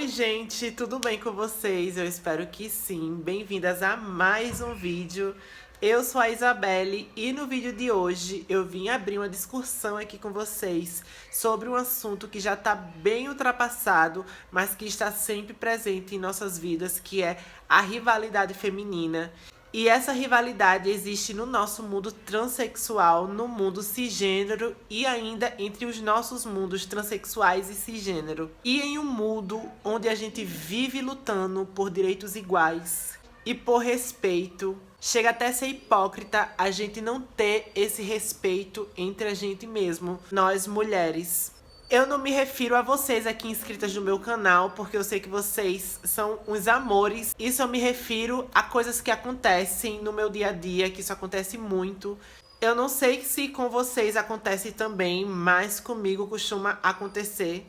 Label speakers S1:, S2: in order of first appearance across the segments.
S1: Oi, gente, tudo bem com vocês? Eu espero que sim. Bem-vindas a mais um vídeo. Eu sou a Isabelle e no vídeo de hoje eu vim abrir uma discussão aqui com vocês sobre um assunto que já está bem ultrapassado, mas que está sempre presente em nossas vidas, que é a rivalidade feminina. E essa rivalidade existe no nosso mundo transexual, no mundo cisgênero e ainda entre os nossos mundos transexuais e cisgênero. E em um mundo onde a gente vive lutando por direitos iguais e por respeito, chega até a ser hipócrita a gente não ter esse respeito entre a gente mesmo, nós mulheres. Eu não me refiro a vocês aqui inscritas no meu canal, porque eu sei que vocês são uns amores. Isso eu me refiro a coisas que acontecem no meu dia a dia, que isso acontece muito. Eu não sei se com vocês acontece também, mas comigo costuma acontecer.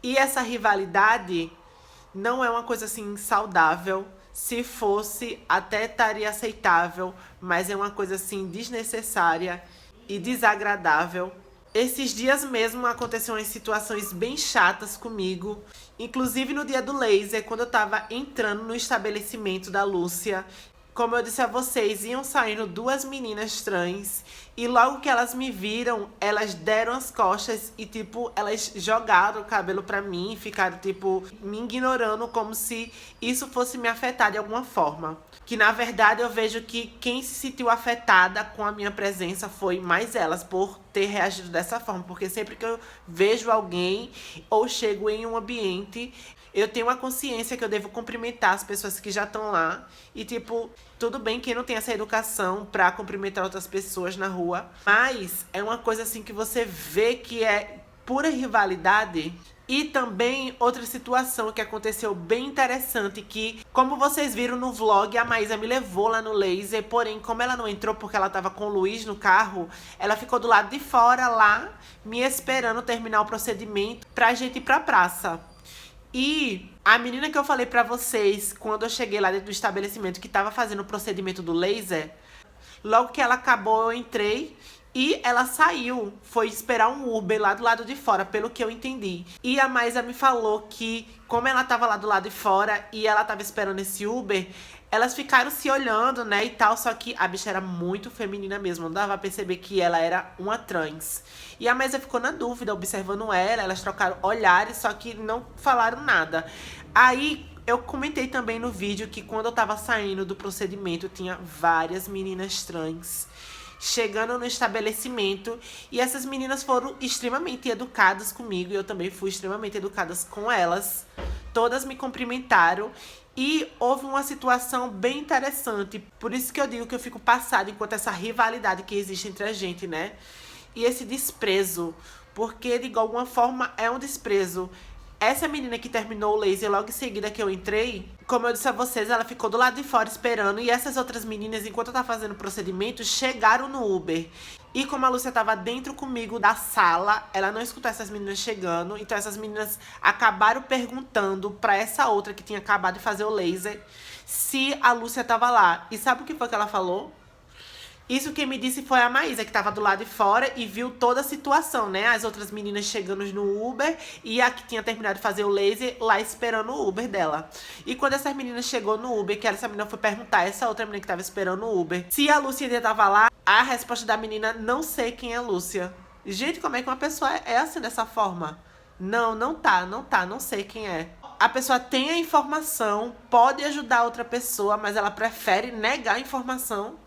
S1: E essa rivalidade não é uma coisa assim saudável. Se fosse, até estaria aceitável, mas é uma coisa assim desnecessária e desagradável. Esses dias mesmo aconteceram umas situações bem chatas comigo. Inclusive no dia do laser, quando eu tava entrando no estabelecimento da Lúcia. Como eu disse a vocês, iam saindo duas meninas trans. E logo que elas me viram, elas deram as costas e, tipo, elas jogaram o cabelo pra mim. Ficaram, tipo, me ignorando como se isso fosse me afetar de alguma forma. Que, na verdade, eu vejo que quem se sentiu afetada com a minha presença foi mais elas, por ter reagido dessa forma. Porque sempre que eu vejo alguém ou chego em um ambiente, eu tenho a consciência que eu devo cumprimentar as pessoas que já estão lá. E, tipo, tudo bem quem não tem essa educação pra cumprimentar outras pessoas na rua. Mas é uma coisa assim que você vê que é pura rivalidade. E também outra situação que aconteceu bem interessante, que, como vocês viram no vlog, a Maísa me levou lá no laser. Porém, como ela não entrou porque ela tava com o Luiz no carro, ela ficou do lado de fora lá, me esperando terminar o procedimento pra gente ir pra praça. E a menina que eu falei pra vocês, quando eu cheguei lá dentro do estabelecimento, que tava fazendo o procedimento do laser, logo que ela acabou, eu entrei e ela saiu. Foi esperar um Uber lá do lado de fora, pelo que eu entendi. E a Maísa me falou que, como ela tava lá do lado de fora e ela tava esperando esse Uber, elas ficaram se olhando, né, e tal. Só que a bicha era muito feminina mesmo, não dava pra perceber que ela era uma trans. E a Maísa ficou na dúvida, observando ela. Elas trocaram olhares, só que não falaram nada. Aí eu comentei também no vídeo que quando eu tava saindo do procedimento, tinha várias meninas trans chegando no estabelecimento. E essas meninas foram extremamente educadas comigo. E eu também fui extremamente educadas com elas. Todas me cumprimentaram. E houve uma situação bem interessante. Por isso que eu digo que eu fico passada enquanto essa rivalidade que existe entre a gente, né? E esse desprezo. Porque de alguma forma é um desprezo. Essa menina que terminou o laser logo em seguida que eu entrei, como eu disse a vocês, ela ficou do lado de fora esperando. E essas outras meninas, enquanto eu tava fazendo o procedimento, chegaram no Uber. E como a Lúcia tava dentro comigo da sala, ela não escutou essas meninas chegando. Então essas meninas acabaram perguntando pra essa outra que tinha acabado de fazer o laser se a Lúcia tava lá. E sabe o que foi que ela falou? Isso quem me disse foi a Maísa, que tava do lado de fora e viu toda a situação, né? As outras meninas chegando no Uber e a que tinha terminado de fazer o laser lá esperando o Uber dela. E quando essa menina chegou no Uber, que essa menina foi perguntar a essa outra menina que tava esperando o Uber se a Lúcia ainda tava lá, a resposta da menina: não sei quem é a Lúcia. Gente, como é que uma pessoa é assim, dessa forma? Não sei quem é. A pessoa tem a informação, pode ajudar outra pessoa, mas ela prefere negar a informação.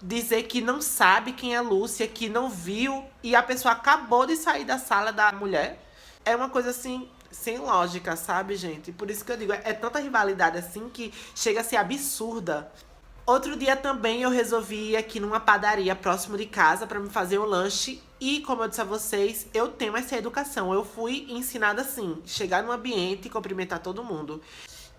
S1: Dizer que não sabe quem é Lúcia, que não viu, e a pessoa acabou de sair da sala da mulher. É uma coisa assim, sem lógica, sabe, gente? Por isso que eu digo, é tanta rivalidade assim que chega a ser absurda. Outro dia também eu resolvi ir aqui numa padaria próximo de casa pra me fazer um lanche. E como eu disse a vocês, eu tenho essa educação. Eu fui ensinada assim, chegar no ambiente e cumprimentar todo mundo.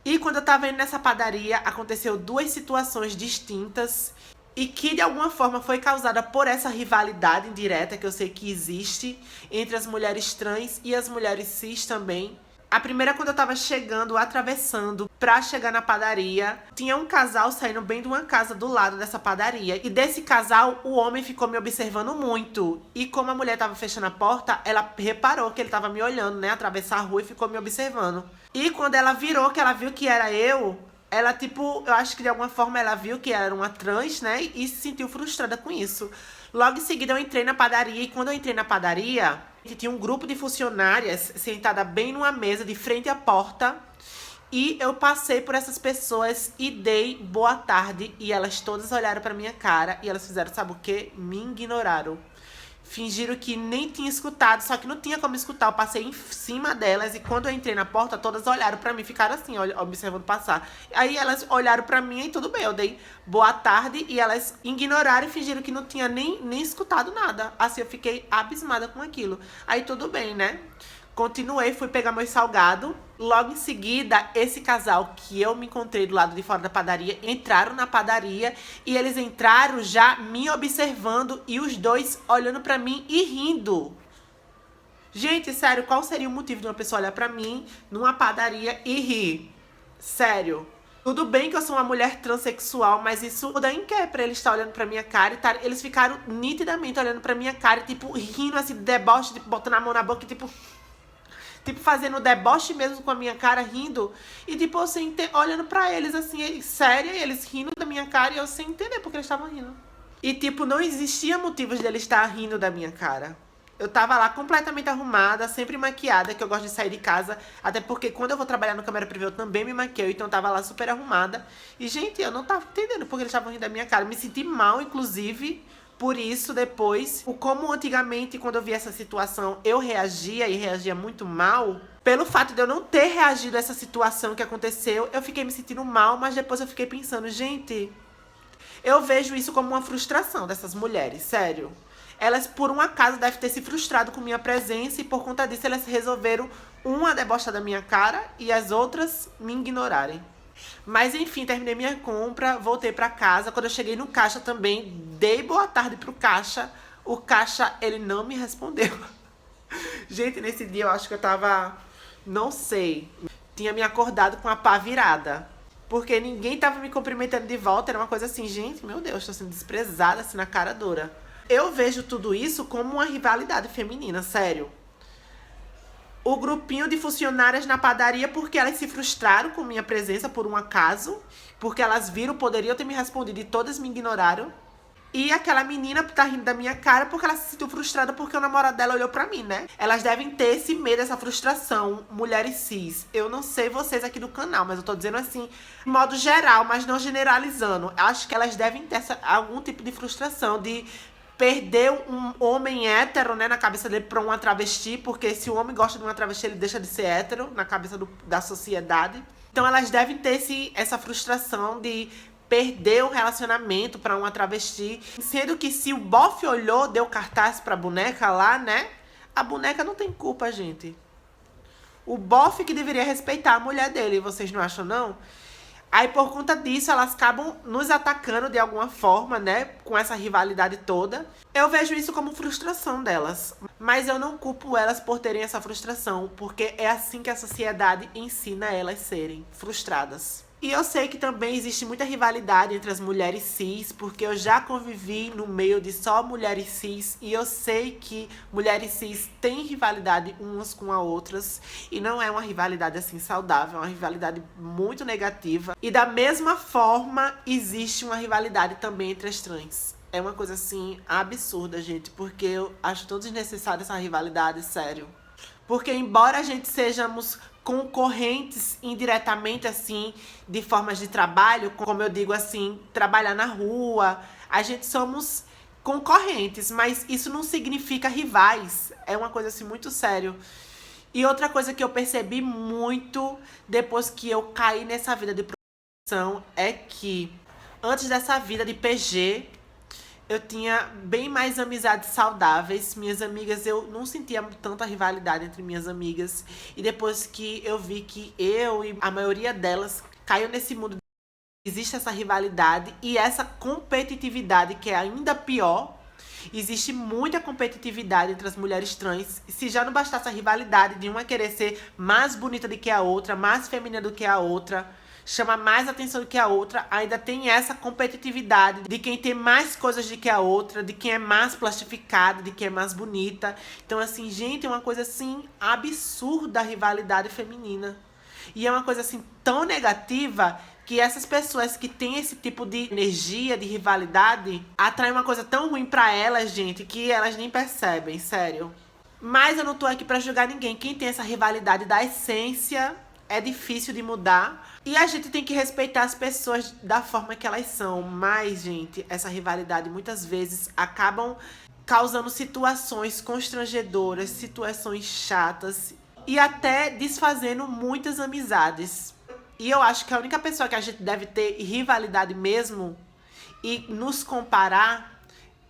S1: E quando eu tava indo nessa padaria, aconteceu duas situações distintas e que de alguma forma foi causada por essa rivalidade indireta que eu sei que existe entre as mulheres trans e as mulheres cis também. A primeira, quando eu tava chegando, atravessando pra chegar na padaria, tinha um casal saindo bem de uma casa do lado dessa padaria. E desse casal, o homem ficou me observando muito. E como a mulher tava fechando a porta, ela reparou que ele tava me olhando, né? Atravessar a rua e ficou me observando. E quando ela virou, que ela viu que era eu, ela, tipo, eu acho que de alguma forma ela viu que era uma trans, né? E se sentiu frustrada com isso. Logo em seguida eu entrei na padaria e quando eu entrei na padaria, tinha um grupo de funcionárias sentada bem numa mesa de frente à porta. E eu passei por essas pessoas e dei boa tarde e elas todas olharam pra minha cara e elas fizeram, sabe o quê? Me ignoraram. Fingiram que nem tinha escutado, só que não tinha como escutar. Eu passei em cima delas e quando eu entrei na porta, todas olharam pra mim, ficaram assim, observando passar. Aí elas olharam pra mim e tudo bem, eu dei boa tarde e elas ignoraram e fingiram que não tinha nem escutado nada. Assim, eu fiquei abismada com aquilo. Aí tudo bem, né? Continuei, fui pegar meu salgado. Logo em seguida, esse casal que eu me encontrei do lado de fora da padaria, entraram na padaria e eles entraram já me observando e os dois olhando pra mim e rindo. Gente, sério, qual seria o motivo de uma pessoa olhar pra mim numa padaria e rir? Sério. Tudo bem que eu sou uma mulher transexual, mas isso muda em quê pra eles estar olhando pra minha cara e eles ficaram nitidamente olhando pra minha cara, tipo, rindo assim, de deboche, tipo, botando a mão na boca, tipo, fazendo deboche mesmo com a minha cara, rindo. E, tipo, eu sem olhando pra eles, assim, séria, e eles rindo da minha cara e eu sem entender porque eles estavam rindo. E, tipo, não existia motivos de eles estar rindo da minha cara. Eu tava lá completamente arrumada, sempre maquiada, que eu gosto de sair de casa. Até porque quando eu vou trabalhar no câmera privê, eu também me maquio. Então eu tava lá super arrumada. E, gente, eu não tava entendendo porque eles estavam rindo da minha cara. Me senti mal, inclusive, por isso, depois, como antigamente, quando eu vi essa situação, eu reagia e reagia muito mal. Pelo fato de eu não ter reagido a essa situação que aconteceu, eu fiquei me sentindo mal, mas depois eu fiquei pensando, gente, eu vejo isso como uma frustração dessas mulheres, sério. Elas, por um acaso, devem ter se frustrado com minha presença e por conta disso elas resolveram uma debochar da minha cara e as outras me ignorarem. Mas enfim, terminei minha compra, voltei pra casa. Quando eu cheguei no caixa também, dei boa tarde pro caixa. O caixa, ele não me respondeu. Gente, nesse dia eu acho que eu tava, não sei, tinha me acordado com a pá virada. Porque ninguém tava me cumprimentando de volta, era uma coisa assim, gente, meu Deus, tô sendo desprezada assim na cara dura. Eu vejo tudo isso como uma rivalidade feminina, sério. O grupinho de funcionárias na padaria porque elas se frustraram com minha presença por um acaso, porque elas viram, poderiam ter me respondido e todas me ignoraram. E aquela menina tá rindo da minha cara porque ela se sentiu frustrada porque o namorado dela olhou pra mim, né? Elas devem ter esse medo, essa frustração, mulheres cis. Eu não sei vocês aqui do canal, mas eu tô dizendo assim, de modo geral, mas não generalizando. Acho que elas devem ter algum tipo de frustração de perder um homem hétero, né, na cabeça dele pra uma travesti, porque se o homem gosta de uma travesti, ele deixa de ser hétero na cabeça da sociedade. Então elas devem ter essa frustração de perder o relacionamento pra uma travesti. Sendo que se o bofe olhou, deu cartaz pra boneca lá, né, a boneca não tem culpa, gente. O bofe que deveria respeitar a mulher dele, vocês não acham, não? Aí, por conta disso, elas acabam nos atacando de alguma forma, né? Com essa rivalidade toda. Eu vejo isso como frustração delas. Mas eu não culpo elas por terem essa frustração, porque é assim que a sociedade ensina elas serem frustradas. E eu sei que também existe muita rivalidade entre as mulheres cis, porque eu já convivi no meio de só mulheres cis, e eu sei que mulheres cis têm rivalidade umas com as outras, e não é uma rivalidade assim saudável, é uma rivalidade muito negativa. E da mesma forma, existe uma rivalidade também entre as trans. É uma coisa assim absurda, gente, porque eu acho tão desnecessária essa rivalidade, sério. Porque embora a gente sejamos concorrentes indiretamente, assim, de formas de trabalho, como eu digo assim, trabalhar na rua, a gente somos concorrentes, mas isso não significa rivais. É uma coisa assim muito sério. E outra coisa que eu percebi muito depois que eu caí nessa vida de prostituição é que antes dessa vida de PG, eu tinha bem mais amizades saudáveis. Minhas amigas, eu não sentia tanta rivalidade entre minhas amigas. E depois que eu vi que eu e a maioria delas caiu nesse mundo, existe essa rivalidade e essa competitividade que é ainda pior. Existe muita competitividade entre as mulheres trans. E se já não bastasse a rivalidade de uma querer ser mais bonita do que a outra, mais feminina do que a outra, chama mais atenção do que a outra, ainda tem essa competitividade de quem tem mais coisas do que a outra, de quem é mais plastificada, de quem é mais bonita. Então, assim, gente, é uma coisa, assim, absurda a rivalidade feminina. E é uma coisa, assim, tão negativa que essas pessoas que têm esse tipo de energia, de rivalidade, atraem uma coisa tão ruim pra elas, gente, que elas nem percebem, sério. Mas eu não tô aqui pra julgar ninguém. Quem tem essa rivalidade da essência é difícil de mudar. E a gente tem que respeitar as pessoas da forma que elas são. Mas, gente, essa rivalidade muitas vezes acabam causando situações constrangedoras, situações chatas e até desfazendo muitas amizades. E eu acho que a única pessoa que a gente deve ter rivalidade mesmo e nos comparar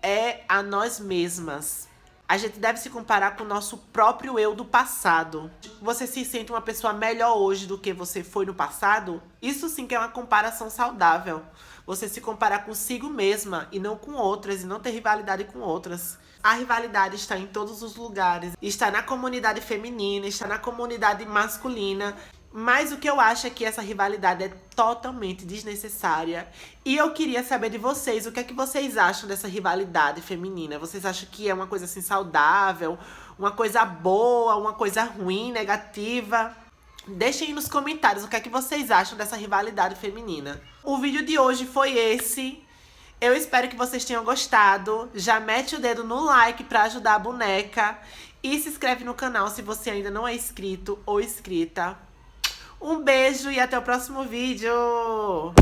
S1: é a nós mesmas. A gente deve se comparar com o nosso próprio eu do passado. Você se sente uma pessoa melhor hoje do que você foi no passado? Isso sim que é uma comparação saudável. Você se comparar consigo mesma e não com outras, e não ter rivalidade com outras. A rivalidade está em todos os lugares. Está na comunidade feminina, está na comunidade masculina. Mas o que eu acho é que essa rivalidade é totalmente desnecessária. E eu queria saber de vocês, o que é que vocês acham dessa rivalidade feminina? Vocês acham que é uma coisa assim saudável, uma coisa boa, uma coisa ruim, negativa? Deixem aí nos comentários o que é que vocês acham dessa rivalidade feminina. O vídeo de hoje foi esse. Eu espero que vocês tenham gostado. Já mete o dedo no like pra ajudar a boneca. E se inscreve no canal se você ainda não é inscrito ou inscrita. Um beijo e até o próximo vídeo!